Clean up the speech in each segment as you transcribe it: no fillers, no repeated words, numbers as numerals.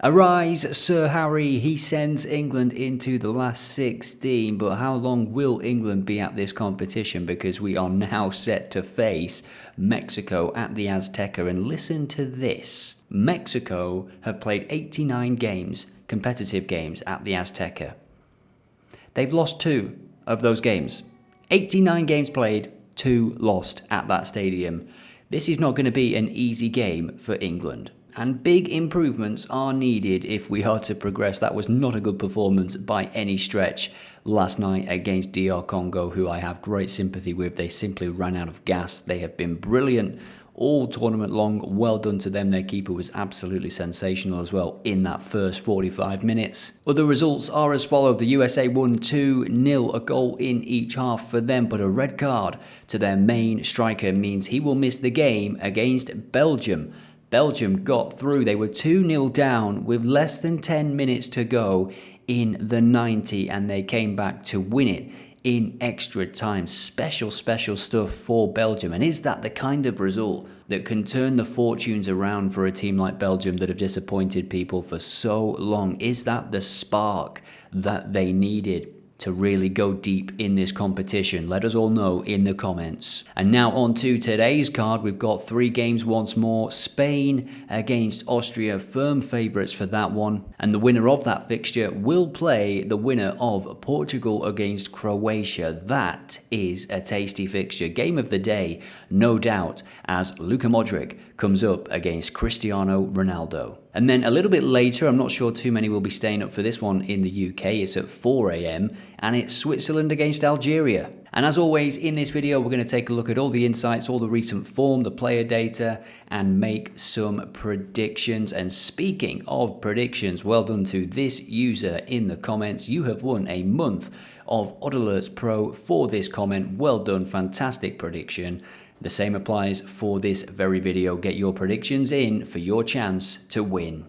Arise, Sir Harry, he sends England into the last 16, but how long will England be at this competition? Because we are now set to face Mexico at the Azteca, and listen to this. Mexico have played 89 games, competitive games, at the Azteca. They've lost 2 of those games. 89 games played, 2 lost at that stadium. This is not going to be an easy game for England. And big improvements are needed if we are to progress. That was not a good performance by any stretch last night against DR Congo, who I have great sympathy with. They simply ran out of gas. They have been brilliant all tournament long. Well done to them. Their keeper was absolutely sensational as well in that first 45 minutes. Other results are as followed. The USA won 2-0, a goal in each half for them, but a red card to their main striker means he will miss the game against Belgium. Belgium got through. They were 2-0 down with less than 10 minutes to go in the 90, and they came back to win it in extra time. Special stuff for Belgium. And is that the kind of result that can turn the fortunes around for a team like Belgium that have disappointed people for so long? Is that the spark that they needed to really go deep in this competition? Let us all know in the comments. And now on to today's card. We've got 3 games once more. Spain against Austria, firm favourites for that one. And the winner of that fixture will play the winner of Portugal against Croatia. That is a tasty fixture. Game of the day, no doubt, as Luka Modrić comes up against Cristiano Ronaldo. And then a little bit later, I'm not sure too many will be staying up for this one in the UK, it's at 4 AM, and it's Switzerland against Algeria. And as always, in this video, we're going to take a look at all the insights, all the recent form, the player data, and make some predictions. And speaking of predictions, well done to this user in the comments. You have won a month of OddAlerts Pro for this comment. Well done, fantastic prediction. The same applies for this very video. Get your predictions in for your chance to win.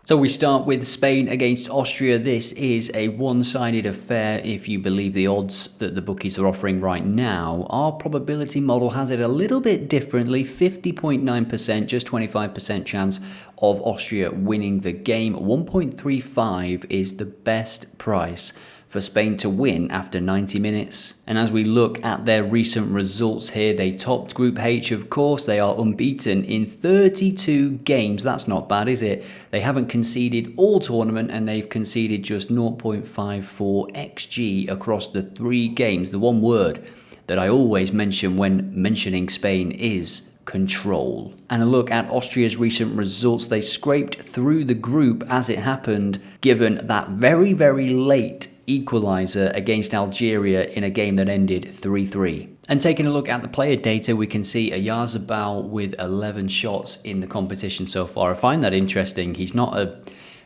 So we start with Spain against Austria. This is a one-sided affair if you believe the odds that the bookies are offering right now. Our probability model has it a little bit differently, 50.9%, just 25% chance of Austria winning the game. 1.35 is the best price for Spain to win after 90 minutes. And as we look at their recent results here, they topped Group H, of course. They are unbeaten in 32 games. That's not bad, is it? They haven't conceded all tournament, and they've conceded just 0.54 XG across the 3 games. The one word that I always mention when mentioning Spain is control. And a look at Austria's recent results. They scraped through the group as it happened, given that very late equaliser against Algeria in a game that ended 3-3. And taking a look at the player data, we can see Oyarzabal with 11 shots in the competition so far. I find that interesting. He's not a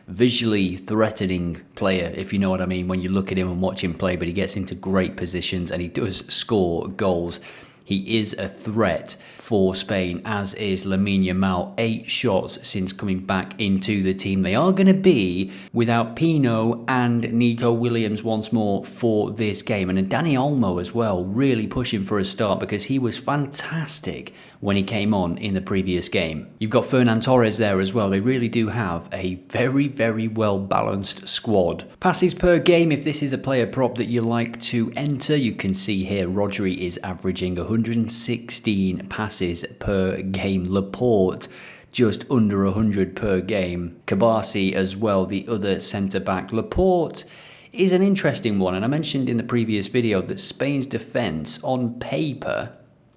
visually threatening player, if you know what I mean, when you look at him and watch him play, but he gets into great positions and he does score goals. He is a threat for Spain, as is Lamine Yamal. 8 shots since coming back into the team. They are going to be without Pino and Nico Williams once more for this game. And Dani Olmo as well, really pushing for a start because he was fantastic when he came on in the previous game. You've got Fernan Torres there as well. They really do have a very well balanced squad. Passes per game, if this is a player prop that you like to enter, you can see here Rodri is averaging 116 passes per game. Laporte just under 100 per game. Kabasi as well, the other centre-back. Laporte is an interesting one, and I mentioned in the previous video that Spain's defence on paper,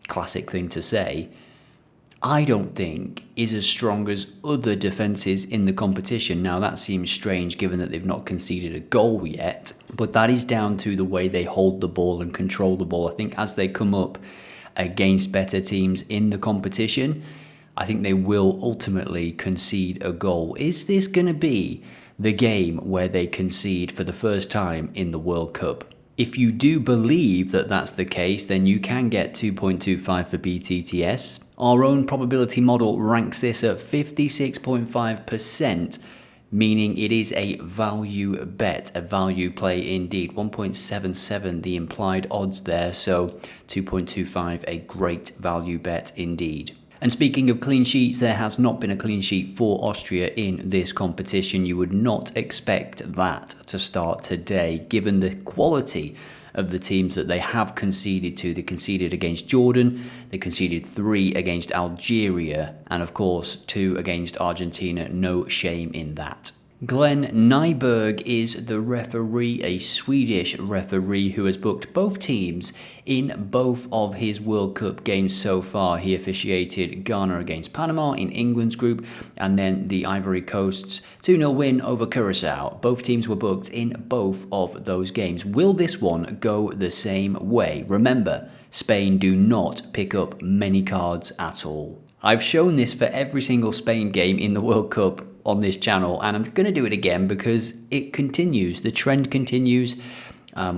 classic thing to say, I don't think is as strong as other defences in the competition. Now that seems strange given that they've not conceded a goal yet, but that is down to the way they hold the ball and control the ball. I think as they come up against better teams in the competition, I think they will ultimately concede a goal. Is this going to be the game where they concede for the first time in the World Cup? If you do believe that that's the case, then you can get 2.25 for BTTS. Our own probability model ranks this at 56.5%, meaning it is a value bet, a value play indeed. 1.77 the implied odds there, so 2.25 a great value bet indeed. And speaking of clean sheets, there has not been a clean sheet for Austria in this competition. You would not expect that to start today, given the quality of the teams that they have conceded to. They conceded against Jordan, they conceded 3 against Algeria, and of course 2 against Argentina. No shame in that. Glenn Nyberg is the referee, a Swedish referee who has booked both teams in both of his World Cup games so far. He officiated Ghana against Panama in England's group, and then the Ivory Coast's 2-0 win over Curacao. Both teams were booked in both of those games. Will this one go the same way? Remember, Spain do not pick up many cards at all. I've shown this for every single Spain game in the World Cup on this channel, and I'm going to do it again because it continues. The trend continues.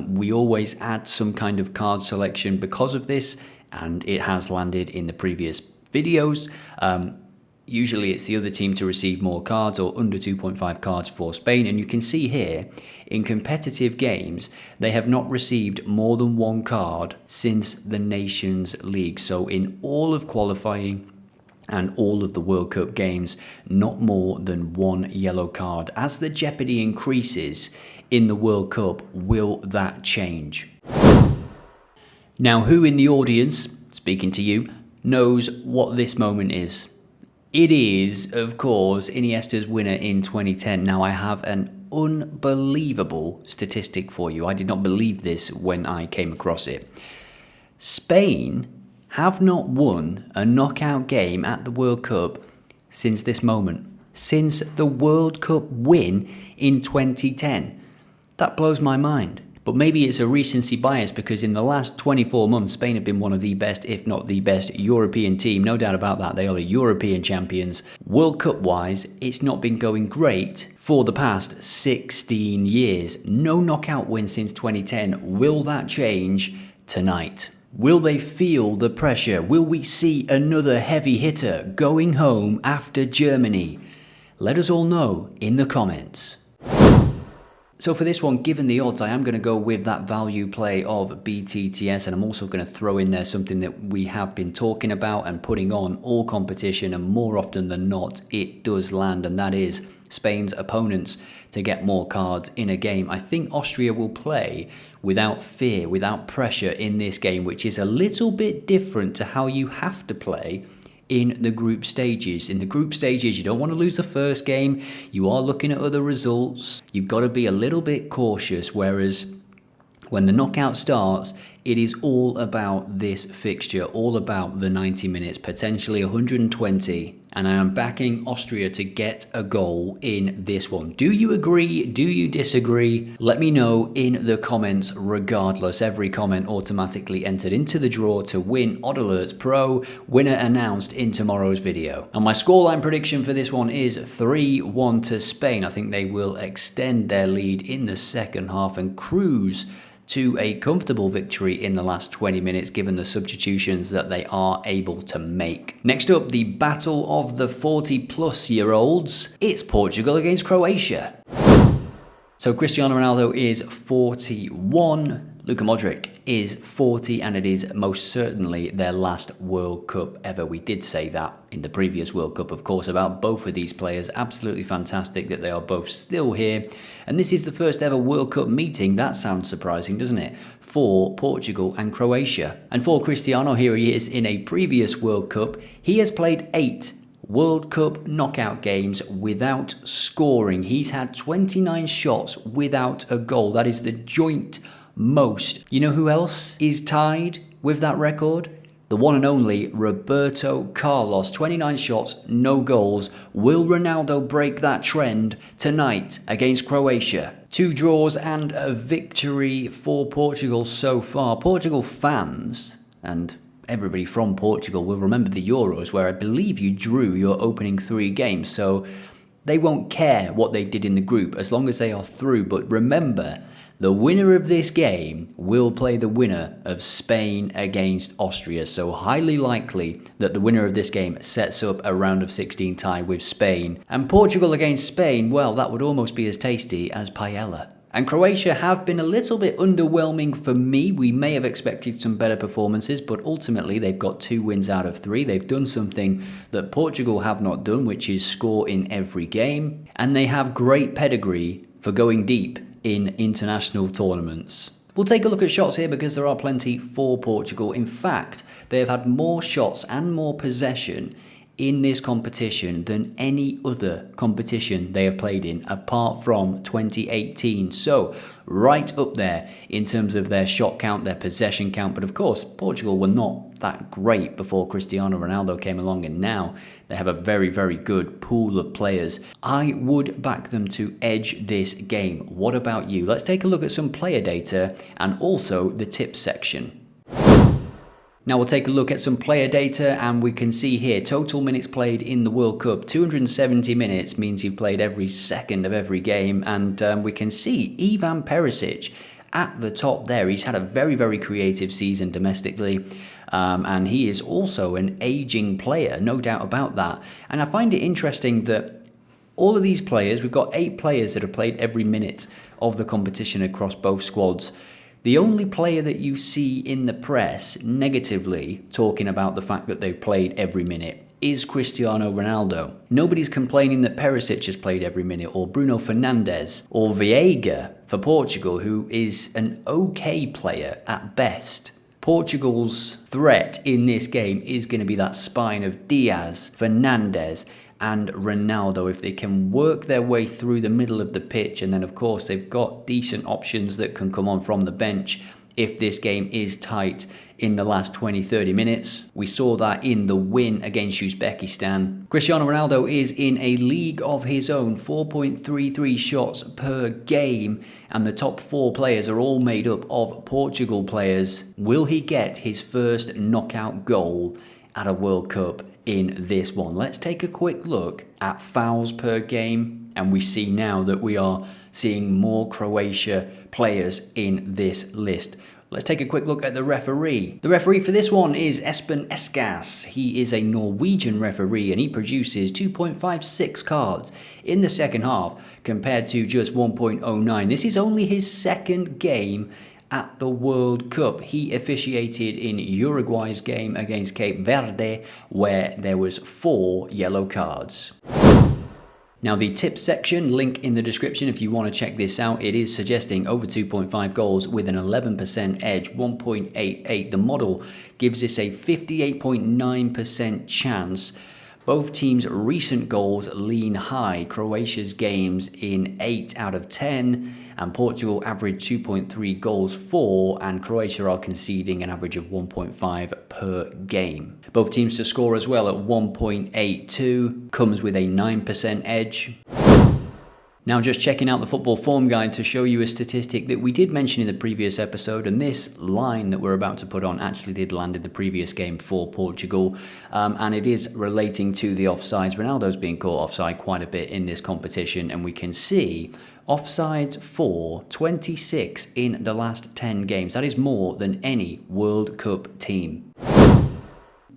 We always add some kind of card selection because of this, and it has landed in the previous videos. Usually it's the other team to receive more cards, or under 2.5 cards for Spain, and you can see here in competitive games they have not received more than 1 card since the Nations League. So in all of qualifying and all of the World Cup games, not more than 1 yellow card. As the jeopardy increases in the World Cup, will that change? Now, who in the audience, speaking to you, knows what this moment is? It is, of course, Iniesta's winner in 2010. Now, I have an unbelievable statistic for you. I did not believe this when I came across it. Spain have not won a knockout game at the World Cup since this moment, since the World Cup win in 2010. That blows my mind. But maybe it's a recency bias, because in the last 24 months, Spain have been one of the best, if not the best, European team. No doubt about that. They are the European champions. World Cup-wise, it's not been going great for the past 16 years. No knockout win since 2010. Will that change tonight? Will they feel the pressure? Will we see another heavy hitter going home after Germany? Let us all know in the comments. So for this one, given the odds, I am going to go with that value play of BTTS, and I'm also going to throw in there something that we have been talking about and putting on all competition, and more often than not, it does land, and that is Spain's opponents to get more cards in a game. I think Austria will play without fear, without pressure in this game, which is a little bit different to how you have to play in the group stages. In the group stages, you don't want to lose the first game. You are looking at other results. You've got to be a little bit cautious, whereas when the knockout starts, it is all about this fixture, all about the 90 minutes, potentially 120, and I am backing Austria to get a goal in this one. Do you agree? Do you disagree? Let me know in the comments regardless. Every comment automatically entered into the draw to win OddAlerts Pro, winner announced in tomorrow's video. And my scoreline prediction for this one is 3-1 to Spain. I think they will extend their lead in the second half and cruise to a comfortable victory in the last 20 minutes, given the substitutions that they are able to make. Next up, the battle of the 40-plus-year-olds. It's Portugal against Croatia. So Cristiano Ronaldo is 41, Luka Modrić is 40, and it is most certainly their last World Cup ever. We did say that in the previous World Cup, of course, about both of these players. Absolutely fantastic that they are both still here. And this is the first ever World Cup meeting. That sounds surprising, doesn't it? For Portugal and Croatia. And for Cristiano, here he is in a previous World Cup. He has played 8 World Cup knockout games without scoring. He's had 29 shots without a goal. That is the joint most. You know who else is tied with that record? The one and only Roberto Carlos. 29 shots, no goals. Will Ronaldo break that trend tonight against Croatia? 2 draws and a victory for Portugal so far. Portugal fans and everybody from Portugal will remember the Euros, where I believe you drew your opening 3 games. So they won't care what they did in the group as long as they are through. But remember, the winner of this game will play the winner of Spain against Austria. So highly likely that the winner of this game sets up a round of 16 tie with Spain. And Portugal against Spain, well, that would almost be as tasty as paella. And Croatia have been a little bit underwhelming for me. We may have expected some better performances, but ultimately they've got 2 wins out of 3. They've done something that Portugal have not done, which is score in every game. And they have great pedigree for going deep in international tournaments. We'll take a look at shots here because there are plenty for Portugal. In fact, they have had more shots and more possession in this competition than any other competition they have played in apart from 2018. So right up there in terms of their shot count, their possession count. But of course, Portugal were not that great before Cristiano Ronaldo came along, and now they have a very, very good pool of players. I would back them to edge this game. What about you? Let's take a look at some player data and also the tips section. Now we'll take a look at some player data, and we can see here total minutes played in the World Cup. 270 minutes means you've played every second of every game, and we can see Ivan Perisic at the top there. He's had a very, very creative season domestically, and he is also an aging player, no doubt about that. And I find it interesting that all of these players, we've got 8 players that have played every minute of the competition across both squads. The only player that you see in the press negatively talking about the fact that they've played every minute is Cristiano Ronaldo. Nobody's complaining that Perisic has played every minute, or Bruno Fernandes, or Veiga for Portugal, who is an okay player at best. Portugal's threat in this game is going to be that spine of Diaz, Fernandes, and Ronaldo. If they can work their way through the middle of the pitch, and then of course they've got decent options that can come on from the bench if this game is tight in the last 20-30 minutes. We saw that in the win against Uzbekistan. Cristiano Ronaldo is in a league of his own, 4.33 shots per game, and the top 4 players are all made up of Portugal players. Will he get his first knockout goal at a World Cup in this one? Let's take a quick look at fouls per game, and we see now that we are seeing more Croatia players in this list. Let's take a quick look at the referee. The referee for this one is Espen Eskas. He is a Norwegian referee, and he produces 2.56 cards in the second half compared to just 1.09. This is only his second game at the World Cup. He officiated in Uruguay's game against Cape Verde, where there was 4 yellow cards. Now the tips section, link in the description if you want to check this out. It is suggesting over 2.5 goals with an 11% edge, 1.88. The model gives this a 58.9% chance. Both teams' recent goals lean high. Croatia's games in 8 out of 10, and Portugal average 2.3 goals for, and Croatia are conceding an average of 1.5 per game. Both teams to score as well at 1.82, comes with a 9% edge. Now just checking out the football form guide to show you a statistic that we did mention in the previous episode, and this line that we're about to put on actually did land in the previous game for Portugal, and it is relating to the offsides. Ronaldo's being caught offside quite a bit in this competition, and we can see offsides for 26 in the last 10 games. That is more than any World Cup team.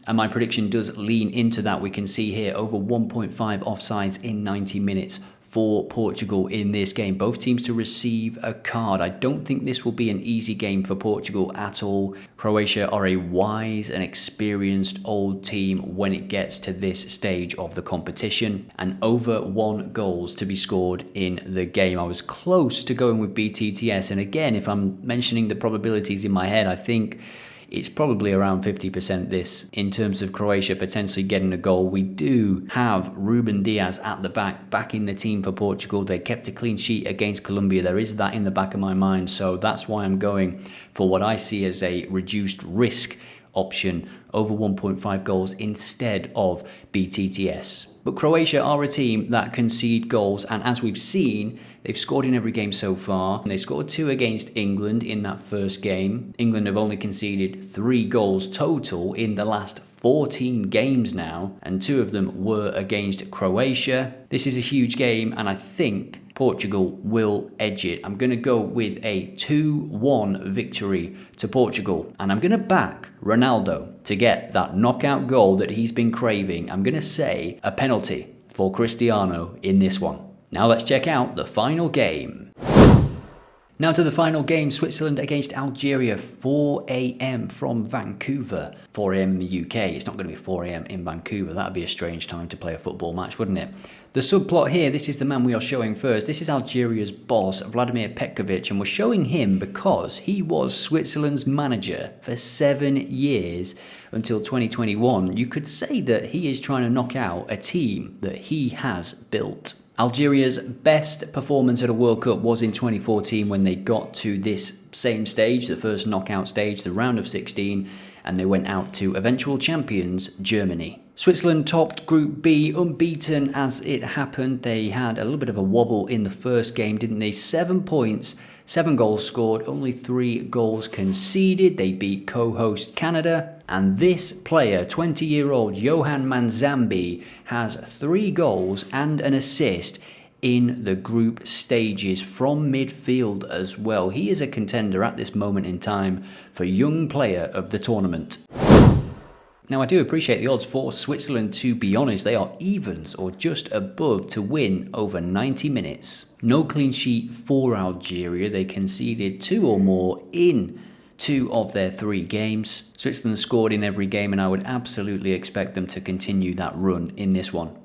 And my prediction does lean into that. We can see here over 1.5 offsides in 90 minutes for Portugal in this game. Both teams to receive a card. I don't think this will be an easy game for Portugal at all. Croatia are a wise and experienced old team when it gets to this stage of the competition. And over 1 goals to be scored in the game. I was close to going with BTTS. And again, if I'm mentioning the probabilities in my head, I think it's probably around 50% this in terms of Croatia potentially getting a goal. We do have Ruben Diaz at the back in the team for Portugal. They kept a clean sheet against Colombia. There is that in the back of my mind, so that's why I'm going for what I see as a reduced risk option, over 1.5 goals instead of BTTS. But Croatia are a team that concede goals, and as we've seen, they've scored in every game so far. They scored 2 against England in that first game. England have only conceded 3 goals total in the last 14 games now, and 2 of them were against Croatia. This is a huge game, and I think Portugal will edge it. I'm going to go with a 2-1 victory to Portugal, and I'm going to back Ronaldo to get that knockout goal that he's been craving. I'm going to say a penalty for Cristiano in this one. Now let's check out the final game. Now to the final game, Switzerland against Algeria, 4 a.m. from Vancouver. 4 a.m. in the UK, it's not going to be 4 a.m. in Vancouver. That would be a strange time to play a football match, wouldn't it? The subplot here, this is the man we are showing first. This is Algeria's boss, Vladimir Petković, and we're showing him because he was Switzerland's manager for 7 years until 2021. You could say that he is trying to knock out a team that he has built. Algeria's best performance at a World Cup was in 2014 when they got to this same stage, the first knockout stage, the round of 16, and they went out to eventual champions, Germany. Switzerland topped Group B, unbeaten as it happened. They had a little bit of a wobble in the first game, didn't they? 7 points, 7 goals scored, only 3 goals conceded. They beat co-host Canada. And this player, 20-year-old Johan Manzambi, has 3 goals and an assist in the group stages from midfield as well. He is a contender at this moment in time for Young Player of the Tournament. Now, I do appreciate the odds for Switzerland, to be honest. They are evens or just above to win over 90 minutes. No clean sheet for Algeria. They conceded 2 or more in 2 of their 3 games. Switzerland scored in every game, and I would absolutely expect them to continue that run in this one.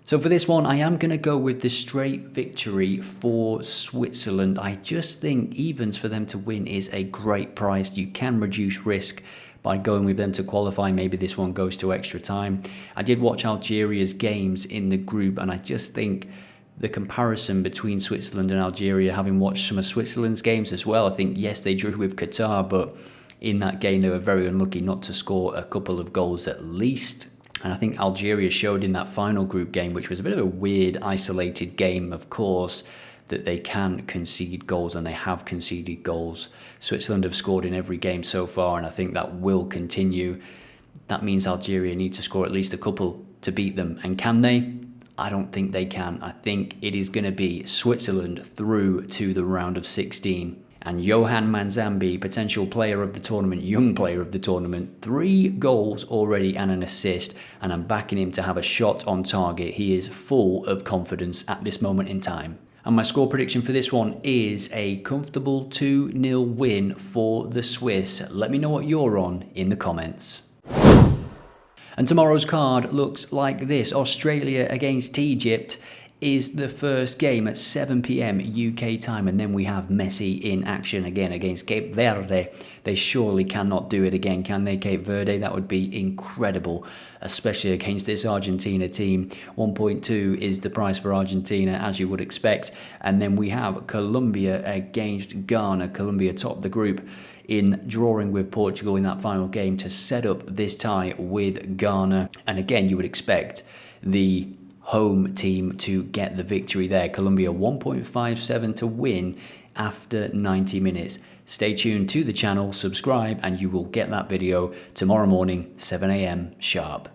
So for this one, I am going to go with the straight victory for Switzerland. I just think evens for them to win is a great price. You can reduce risk by going with them to qualify. Maybe this one goes to extra time. I did watch Algeria's games in the group, and I just think the comparison between Switzerland and Algeria, having watched some of Switzerland's games as well, I think, yes, they drew with Qatar, but in that game they were very unlucky not to score a couple of goals at least. And I think Algeria showed in that final group game, which was a bit of a weird, isolated game, of course, that they can concede goals, and they have conceded goals. Switzerland have scored in every game so far, and I think that will continue. That means Algeria need to score at least a couple to beat them. And can they? I don't think they can. I think it is going to be Switzerland through to the round of 16. And Johan Manzambi, potential player of the tournament, young player of the tournament, 3 goals already and an assist, and I'm backing him to have a shot on target. He is full of confidence at this moment in time. And my score prediction for this one is a comfortable 2-0 win for the Swiss. Let me know what you're on in the comments. And tomorrow's card looks like this. Australia against Egypt is the first game at 7 p.m. UK time, and then we have Messi in action again against Cape Verde. They surely cannot do it again, can they, Cape Verde? That would be incredible, especially against this Argentina team. 1.2 is the price for Argentina, as you would expect. And then we have Colombia against Ghana. Colombia topped the group in drawing with Portugal in that final game to set up this tie with Ghana. And again, you would expect the home team to get the victory there. Colombia 1.57 to win after 90 minutes. Stay tuned to the channel, subscribe, and you will get that video tomorrow morning, 7 a.m. sharp.